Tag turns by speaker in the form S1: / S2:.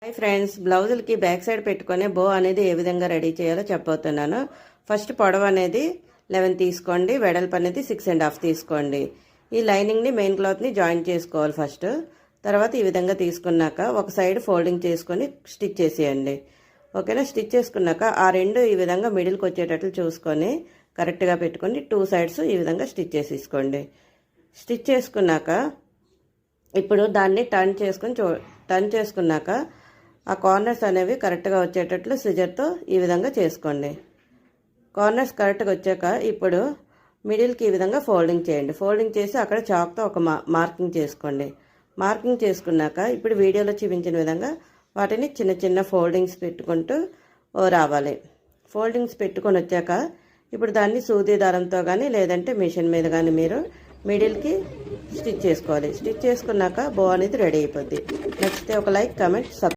S1: Hi friends, బ్లౌజులకి back side పెట్టుకొని బో అనేది ఏ విధంగా రెడీ చేయాలో చెప్పబోతున్నాను. ఫస్ట్ పొడవు అనేది 11 తీసుకోండి, వెడల్పు అనేది 6.5 తీసుకోండి. ఈ లైనింగ్ని మెయిన్ క్లాత్ని జాయిన్ చేసుకోవాలి ఫస్ట్. తర్వాత ఈ విధంగా తీసుకున్నాక ఒక సైడ్ ఫోల్డింగ్ చేసుకొని స్టిచ్ చేసేయండి. ఓకేనా? స్టిచ్ చేసుకున్నాక ఆ రెండు ఈ విధంగా మిడిల్కి వచ్చేటట్లు చూసుకొని కరెక్ట్గా పెట్టుకొని 2 సైడ్స్ ఈ విధంగా స్టిచ్ చేసేసుకోండి. స్టిచ్ చేసుకున్నాక ఇప్పుడు దాన్ని టర్న్ చేసుకున్నాక ఆ కార్నర్స్ అనేవి కరెక్ట్గా వచ్చేటట్లు సిజర్తో ఈ విధంగా చేసుకోండి. కార్నర్స్ కరెక్ట్గా వచ్చాక ఇప్పుడు మిడిల్కి ఈ విధంగా ఫోల్డింగ్ చేయండి. ఫోల్డింగ్ చేసి అక్కడ చాక్తో ఒక మార్కింగ్ చేసుకోండి. మార్కింగ్ చేసుకున్నాక ఇప్పుడు వీడియోలో చూపించిన విధంగా వాటిని చిన్న చిన్న ఫోల్డింగ్స్ పెట్టుకుంటూ రావాలి. ఫోల్డింగ్స్ పెట్టుకొని వచ్చాక ఇప్పుడు దాన్ని సూది దారంతో కానీ లేదంటే మిషన్ మీద కానీ మీరు మిడిల్కి స్టిచ్ చేసుకోవాలి. స్టిచ్ చేసుకున్నాక బో అనేది రెడీ అయిపోద్ది. నచ్చితే ఒక లైక్, కామెంట్, సబ్స్క్రైబ్.